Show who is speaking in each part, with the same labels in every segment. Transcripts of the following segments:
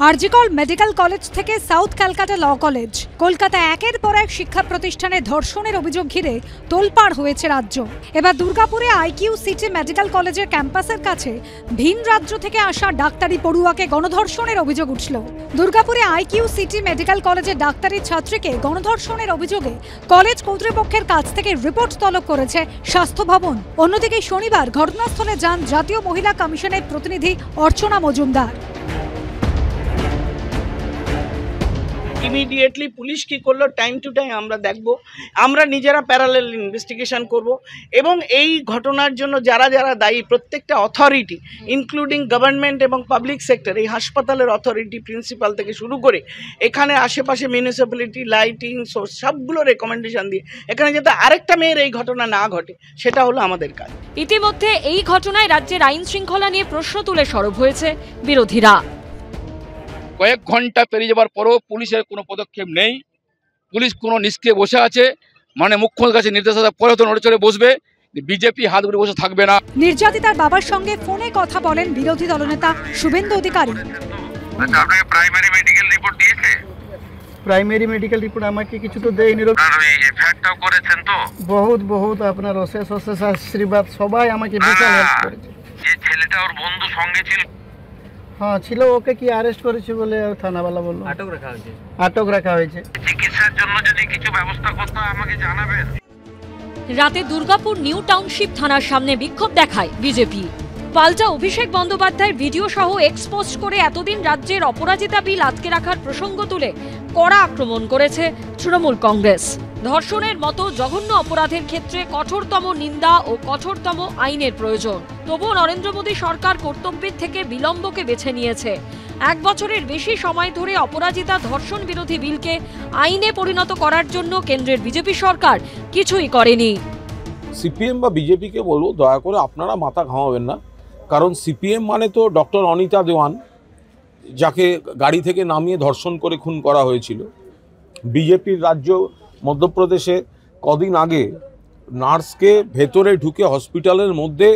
Speaker 1: RG Kar medical college থেকে south Calcutta law college, Kolkata একের পর এক শিক্ষা প্রতিষ্ঠানে ধর্ষণের অভিযোগ ঘিরে তোলপাড় হয়েছে রাজ্য। এবার দুর্গাপুরে আইকিউ সিটি মেডিকেল কলেজের ক্যাম্পাসের কাছে ভিন রাজ্য থেকে আসা ডাক্তারি পড়ুয়াকে গণধর্ষণের অভিযোগ উঠল। দুর্গাপুরে আইকিউ সিটি মেডিকেল কলেজের ডাক্তারি ছাত্রীকে গণধর্ষণের অভিযোগে কলেজ কর্তৃপক্ষের কাছ থেকে রিপোর্ট তলব করেছে স্বাস্থ্য ভবন। অন্যদিকে শনিবার ঘটনাস্থলে যান জাতীয় মহিলা কমিশনের প্রতিনিধি অর্চনা মজুমদার।
Speaker 2: ইমিডিয়েটলি পুলিশ কি করলো টাইম টু টাইম আমরা দেখব, আমরা নিজেরা প্যারালেল ইনভেস্টিগেশন করব এবং এই ঘটনার জন্য যারা যারা দায়ী প্রত্যেকটা অথরিটি ইনক্লুডিং গভর্নমেন্ট এবং পাবলিক সেক্টর, এই হাসপাতালের অথরিটি প্রিন্সিপাল থেকে শুরু করে এখানে আশেপাশে মিউনিসিপ্যালিটি লাইটিং সোর্স সবগুলো রেকমেন্ডেশন দিয়ে এখানে যাতে আরেকটা মেয়ের এই ঘটনা না ঘটে সেটা হলো আমাদের কাজ।
Speaker 3: ইতিমধ্যে এই ঘটনায় রাজ্যের আইন শৃঙ্খলা নিয়ে প্রশ্ন তুলে সরব হয়েছে বিরোধীরা।
Speaker 4: কয়েক ঘন্টা পেরিয়ে যাবার পরও পুলিশের কোনো পদক্ষেপ নেই। পুলিশ কোনো নিষ্ক্রিয় বসে আছে, মানে মুখ্যমন্ত্রীর কাছে নির্দেশ পরে তো নড়ে চড়ে বসবে, বিজেপি হাত ধরে বসে থাকবে না।
Speaker 1: নির্যাতিতার বাবার সঙ্গে ফোনে কথা বলেন বিরোধী দলনেতা শুভেন্দু অধিকারী।
Speaker 5: আপনাকে প্রাইমারি মেডিকেল রিপোর্ট দিয়েছে?
Speaker 6: প্রাইমারি মেডিকেল রিপোর্ট আমাকে কিছু তো দেয়নি।
Speaker 5: এফআইআরটাও করেছেন তো?
Speaker 6: বহুত আপনার অশেষ আশীর্বাদ, সবাই আমাকে বিশাল হেল্প করেছে।
Speaker 5: যে ছেলেটা ওর বন্ধু সঙ্গে ছিল?
Speaker 6: হ্যাঁ ছিল, ওকে কি অ্যারেস্ট করেছে বলে থানাওয়ালা বললো আটক রাখা হয়েছে।
Speaker 5: চিকিৎসার জন্য যদি কিছু ব্যবস্থা করতে হয় আমাকে জানাবেন।
Speaker 3: রাতে দুর্গাপুর নিউ টাউনশিপ থানার সামনে বিক্ষোভ দেখায় বিজেপি। পাল্টা অভিষেক বন্দ্যোপাধ্যায়ের ভিডিও সহ এক্সপোস্ট করে এতদিন রাজ্যের অপরাজিতা বিল আটকে রাখার প্রসঙ্গ তুলে কড়া আক্রমণ করেছে তৃণমূল কংগ্রেস। ধর্ষণের মতো জঘন্য অপরাধের ক্ষেত্রে কঠোরতম নিন্দা ও কঠোরতম আইনের প্রয়োজন। তবুও নরেন্দ্র মোদী সরকার কর্তব্যের থেকে বিলম্বকে বেছে নিয়েছে। 1 বছরের বেশি সময় ধরে অপরাজিতা ধর্ষণ বিরোধী বিলকে আইনে পরিণত করার জন্য কেন্দ্রের বিজেপি সরকার কিছুই করেনি।
Speaker 7: সিপিএম বা বিজেপিকে বলবো, দয়া করে আপনারা মাথা ঘামাবেন না, কারণ সিপিএম মানে তো ডক্টর অনিতা দেওয়ান, যাকে গাড়ি থেকে নামিয়ে ধর্ষণ করে খুন করা হয়েছিল। বিজেপির রাজ্য মধ্যপ্রদেশে কদিন আগে নার্সকে ভেতরে ঢুকে হসপিটালের মধ্যে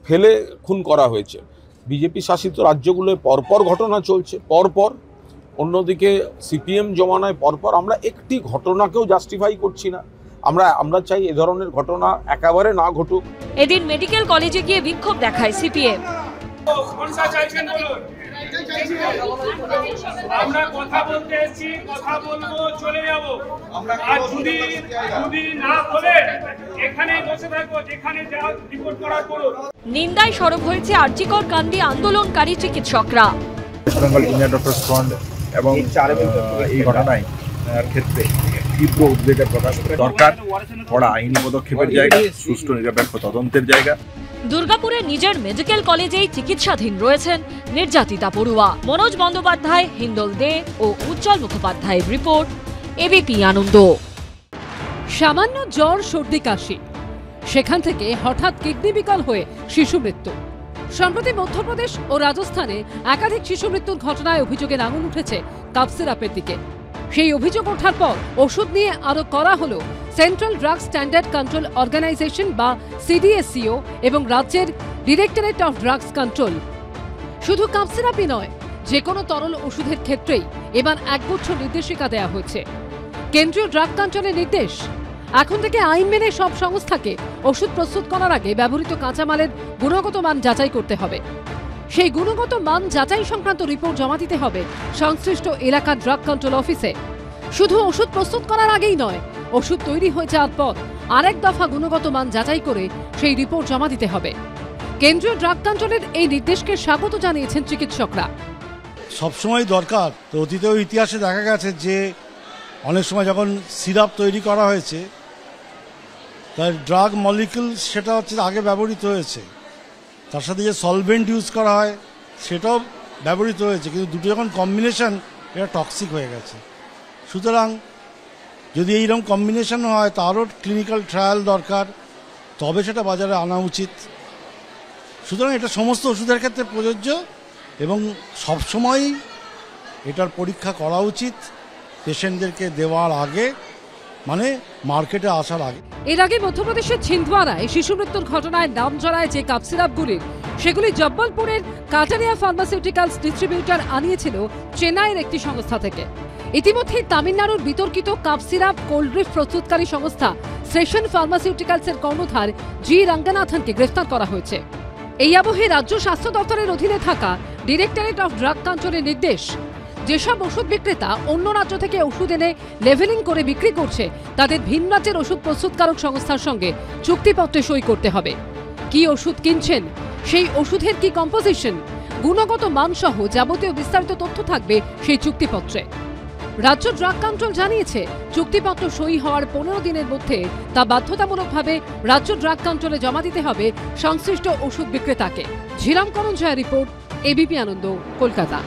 Speaker 7: ফেলে খুন করা হয়েছে। বিজেপি শাসিত রাজ্যগুলোয় পরপর ঘটনা চলছে, পরপর। অন্যদিকে সিপিএম জমানায় পরপর। আমরা একটি ঘটনাকেও জাস্টিফাই করছি না। আমরা চাই এ ধরনের ঘটনা একেবারে না ঘটুক।
Speaker 3: এদিন মেডিকেল কলেজে গিয়ে বিক্ষোভ দেখায় সিপিএম।
Speaker 8: আমরা কথা বলতে এসেছি, কথা বলবো, চলে যাব। আর যদি না বলে এখানে বসে থাকবো, যেখানে যা রিপোর্ট করার করুন।
Speaker 3: নিন্দায় সরব হয়েছে আরজিকর কাণ্ডে আন্দোলনকারী চিকিৎসকরা।
Speaker 9: West Bengal Indian doctors front এবং এই ঘটনায় ক্ষেত্রে তীব্র উদ্বেগের প্রকাশ দরকার। কড়া আইনি পদক্ষেপের জায়গা, সুষ্ঠু নিরপেক্ষ তদন্তের জায়গা।
Speaker 3: দুর্গাপুরে নিজের মেডিকেল কলেজেই চিকিৎসাধীন রয়েছেন নির্যাতিতা পড়ুয়া। মনোজ বন্দ্যোপাধ্যায়, হিন্দল দে ও উজ্জ্বল মুখোপাধ্যায়ের রিপোর্ট, এবিপি আনন্দ।
Speaker 10: সামান্য জ্বর, সর্দি, কাশি, সেখান থেকে হঠাৎ কিডনি বিকল হয়ে শিশু মৃত্যু। সম্প্রতি মধ্যপ্রদেশ ও রাজস্থানে একাধিক শিশু মৃত্যুর ঘটনায় অভিযোগের আঙুল উঠেছে কাপ সিরাপের দিকে। সেই অভিযোগ ওঠার পর ওষুধ নিয়ে আরো করা হলো central drug standard control organisation বা সিডিএসসিও এবং রাজ্যের ডিরেক্টরেট অফ ড্রাগস কন্ট্রোল। শুধু কাপ সিরাপই নয়, যে কোনো তরল ওষুধের ক্ষেত্রেই এবার একগুচ্ছ নির্দেশিকা দেওয়া হয়েছে। কেন্দ্রীয় ড্রাগ কন্ট্রোলের নির্দেশ, এখন থেকে আইন মেনে সব সংস্থাকে ওষুধ প্রস্তুত করার আগে ব্যবহৃত কাঁচামালের গুণগত মান যাচাই করতে হবে। সেই গুণগত মান যাচাই সংক্রান্ত রিপোর্ট জমা দিতে হবে সংশ্লিষ্ট এলাকার ড্রাগ কন্ট্রোল অফিসে। শুধু ওষুধ প্রস্তুত করার আগেই নয়, ওষুধ তৈরি হয়ে যাওয়ার পর আরেক দফা গুণগত মান যাচাই করে সেই রিপোর্ট জমা দিতে হবে। কেন্দ্রীয় ড্রাগ কন্ট্রোলের এই নির্দেশকে স্বাগত জানিয়েছেন চিকিৎসকরা।
Speaker 11: সবসময় দরকার। তো অতীতেও ইতিহাসে দেখা গেছে যে অনেক সময় যখন সিরাপ তৈরি করা হয়েছে, তার ড্রাগ মলিকিউল সেটা হচ্ছে আগে ব্যবহৃত হয়েছে, তার সাথে যে সলভেন্ট ইউজ করা হয় সেটাও ব্যবহৃত হয়েছে, কিন্তু দুটো যখন কম্বিনেশন, এটা টক্সিক হয়ে গেছে। সুতরাং যদি এইরকম কম্বিনেশন হয় তারও ক্লিনিক্যাল ট্রায়াল দরকার, তবে সেটা বাজারে আনা উচিত। সুতরাং এটা সমস্ত ওষুধের ক্ষেত্রে প্রযোজ্য এবং সবসময়ই এটার পরীক্ষা করা উচিত পেশেন্টদেরকে দেওয়ার আগে, মানে মার্কেটে আসার আগে।
Speaker 10: এর আগে মধ্যপ্রদেশের ছিন্দওয়ারায় শিশু মৃত্যুর ঘটনায় নাম জড়ায় যে কাপ সিরাপগুলির সেগুলি জব্বলপুরের কাটারিয়া ফার্মাসিউটিক্যালস ডিস্ট্রিবিউটর আনিয়েছিল চেন্নাইয়ের একটি সংস্থা থেকে। ইতিমধ্যে তামিলনাড়ুর বিতর্কিত কাপ সিরাপ কোল্ড ড্রিঙ্ক প্রস্তুতকারী সংস্থা সেশন ফার্মাসিউটিক্যালসের কর্ণধার জি রঙ্গনাথনকে গ্রেফতার করা হয়েছে। এই আবহে রাজ্য স্বাস্থ্য দপ্তরের অধীনে থাকা ডিরেক্টরেট অফ ড্রাগ কন্ট্রোলের নির্দেশ, যেসব ওষুধ বিক্রেতা অন্য রাজ্য থেকে ওষুধ এনে লেভেলিং করে বিক্রি করছে তাদের ভিন রাজ্যের ওষুধ প্রস্তুতকারক সংস্থার সঙ্গে চুক্তিপত্রে সই করতে হবে। কি ওষুধ কিনছেন, সেই ওষুধের কি কম্পোজিশন, গুণগত মানসহ যাবতীয় বিস্তারিত তথ্য থাকবে সেই চুক্তিপত্রে। রাজ্য ড্রাগ কন্ট্রোল জানিয়েছে চুক্তিপত্র সই হওয়ার 15 দিনের মধ্যে তা বাধ্যতামূলকভাবে রাজ্য ড্রাগ কন্ট্রোলে জমা দিতে হবে সংশ্লিষ্ট ওষুধ বিক্রেতাকে। ঝিরাম করঞ্জয়া রিপোর্ট, এবিপি আনন্দ, কলকাতা।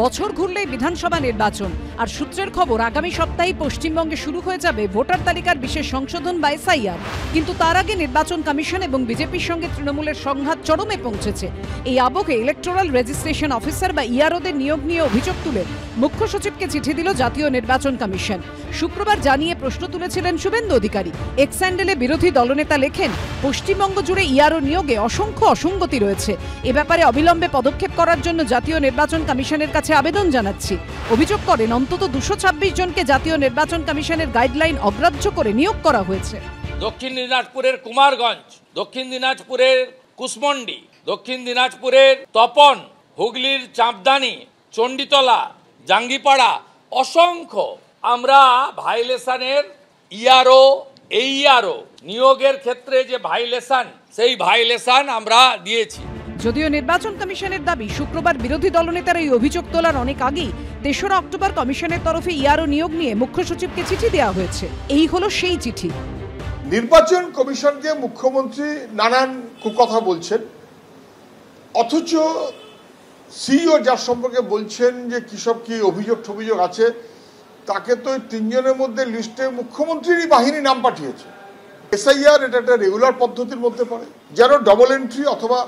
Speaker 12: বছর ঘুরলেই বিধানসভা নির্বাচন, আর সূত্রের খবর আগামী সপ্তাহে পশ্চিমবঙ্গে শুরু হয়ে যাবে ভোটার তালিকার বিশেষ সংশোধন বা এসআইআর। কিন্তু তার আগে নির্বাচন কমিশন এবং বিজেপির সঙ্গে তৃণমূলের সংঘাত চরমে পৌঁছেছে। এই আবহে ইলেকটোরাল রেজিস্ট্রেশন অফিসার বা ইআরওদের নিয়োগ নিয়ে অভিযোগ তুলে মুখ্য সচিবকে চিঠি দিল জাতীয় নির্বাচন কমিশন। শুক্রবার জানিয়ে প্রশ্ন তুলেছিলেন শুভেন্দু অধিকারী। এক্স হ্যান্ডেলে বিরোধী দলনেতা লেখেন, পশ্চিমবঙ্গ জুড়ে ইআরও নিয়োগে অসংখ্য অসঙ্গতি রয়েছে। এ ব্যাপারে অবিলম্বে পদক্ষেপ করার জন্য জাতীয় নির্বাচন কমিশনের কাছে আবেদন জানাচ্ছি। অভিযোগ করেন অন্তত 226 জনকে জাতীয় নির্বাচন কমিশনের গাইডলাইন অগ্রাহ্য করে নিয়োগ করা হয়েছে।
Speaker 13: দক্ষিণ দিনাজপুরের কুমারগঞ্জ, দক্ষিণ দিনাজপুরের কুসমন্ডি, দক্ষিণ দিনাজপুরের তপন, হুগলির চাঁপদানি, চণ্ডীতলা, জাঙ্গিপাড়া, অসংখ্য আমরা ভাইলেশনের ইআরও এইআরও নিয়োগের ক্ষেত্রে যে ভাইলেশন, সেই ভাইলেশন আমরা দিয়েছি।
Speaker 12: যদিও নির্বাচন কমিশনের দাবি, শুক্রবার বিরোধী দলনেতারা এই অভিযোগ তোলার অনেক আগেই 3রা অক্টোবর কমিশনের তরফে ইআরও নিয়োগ নিয়ে মুখ্য সচিবকে চিঠি দেওয়া হয়েছে। এই হলো সেই চিঠি।
Speaker 14: নির্বাচন কমিশনকে মুখ্যমন্ত্রী নানান কথা বলছেন, অথচ সিইও যার সম্পর্কে বলছেন যে কিসব কি অভিযোগ আছে, তাকে তো 3 জনের মধ্যে লিস্টে মুখ্যমন্ত্রীরই বাহিনী নাম পাঠিয়েছে। এসআইআর এটা একটা রেগুলার পদ্ধতির মধ্যে পড়ে, যেন ডবল এন্ট্রি অথবা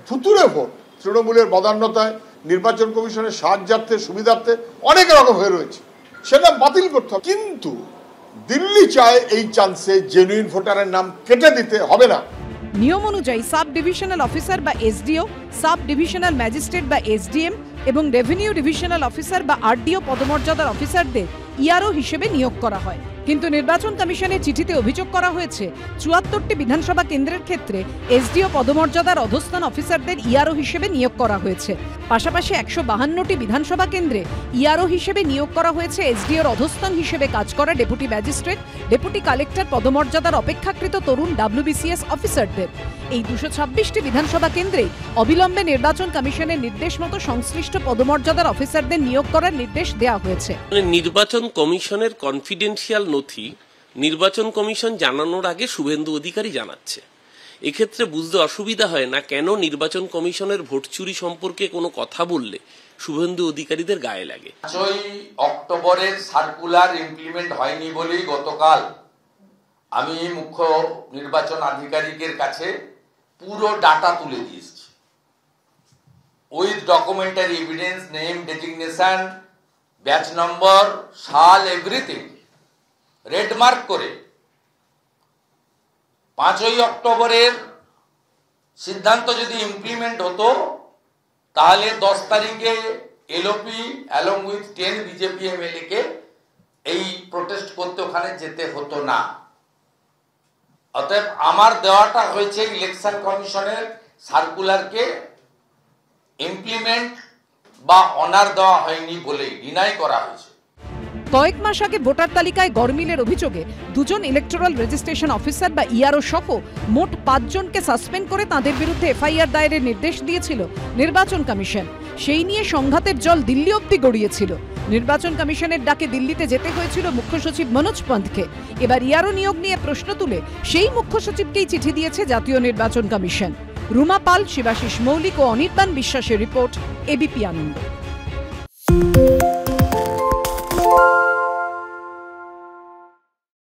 Speaker 14: ফুতুরে ভোট তৃণমূলের বদান্যতায় নির্বাচন কমিশনের সাহায্যার্থে সুবিধার্থে অনেক রকম হয়ে রয়েছে, সেটা বাতিল করতে হবে। কিন্তু দিল্লি চায় এই চান্সে জেনুইন ভোটারের নাম কেটে দিতে হবে না।
Speaker 12: নিয়ম অনুযায়ী সাব ডিভিশনাল অফিসার বা এসডিও, সাব ডিভিশনাল ম্যাজিস্ট্রেট বা এসডিএম এবং রেভিনিউ ডিভিশনাল অফিসার বা আরডিও পদমর্যাদার অফিসারদের ইআরও হিসেবে নিয়োগ করা হয়। কিন্তু নির্বাচন কমিশনের চিঠিতে অভিযোগ করা হয়েছে 74টি বিধানসভা কেন্দ্রের ক্ষেত্রে এসডিও পদমর্যাদার অধস্তন অফিসারদের ইআরও হিসেবে নিয়োগ করা হয়েছে। পাশাপাশি 152টি বিধানসভা কেন্দ্রে ইআরও হিসেবে নিয়োগ করা হয়েছে এসডিওর অধস্তন হিসেবে কাজ করা ডেপুটি ম্যাজিস্ট্রেট, ডেপুটি কালেক্টর পদমর্যাদার অপেক্ষাকৃত তরুণ ডাব্লিউবিসিএস অফিসারদের। এই 226টি বিধানসভা কেন্দ্রে অবিলম্বে নির্বাচন কমিশনের নির্দেশ মতো সংশ্লিষ্ট পদমর্যাদার অফিসারদের নিয়োগ করার নির্দেশ দেওয়া হয়েছে।
Speaker 15: নির্বাচন কমিশনের কনফিডেন্সিয়াল নথি নির্বাচন কমিশন জানানোর আগে শুভেন্দু অধিকারী জানাচ্ছে। এক্ষেত্রে বুঝতে অসুবিধা হয় না কেন নির্বাচন কমিশনের ভোট চুরি সম্পর্কে কোনো কথা বললে শুভেন্দু অধিকারীদের গায়ে লাগে।
Speaker 13: 5ই অক্টোবরের সার্কুলার ইমপ্লিমেন্ট হয়নি বলেই গতকাল আমি মুখ্য নির্বাচন আধিকারিকের কাছে পুরো ডাটা তুলে দিয়েছি, with documentary evidence, name, designation, batch number, সাল, এভরিথিং রেড মার্ক করে। 5ই অক্টোবরের সিদ্ধান্ত যদি ইমপ্লিমেন্ট হতো তাহলে 10 তারিখে LOP along with 10 BJP MLA কে এই প্রোটেস্ট করতে ওখানে যেতে হতো না। অতএব আমার দেওয়াটা হয়েছে ইলেকশন কমিশনের সার্কুলারকে ইমপ্লিমেন্ট বা অনার দেওয়া হয়নি বলেই ডিনাই করা হয়েছে।
Speaker 12: কয়েক মাস আগে ভোটার তালিকায় গরমিলের অভিযোগে 2 জন ইলেকটোরাল রেজিস্ট্রেশন অফিসার বা ইআরও সহ মোট 5 জনকে সাসপেন্ড করে তাদের বিরুদ্ধে এফআইআর দায়েরের নির্দেশ দিয়েছিল নির্বাচন কমিশন। সেই নিয়ে সংঘাতের জল দিল্লি অবধি গড়িয়েছিল। নির্বাচন কমিশনের ডাকে দিল্লিতে যেতে হয়েছিল মুখ্য সচিব মনোজ পন্থকে। এবার ইআরও নিয়োগ নিয়ে প্রশ্ন তুলে সেই মুখ্য সচিবকেই চিঠি দিয়েছে জাতীয় নির্বাচন কমিশন। রুমা পাল, শিবাশিস মৌলিক ও অনির্বাণ বিশ্বাসের রিপোর্ট, এবিপি আনন্দ।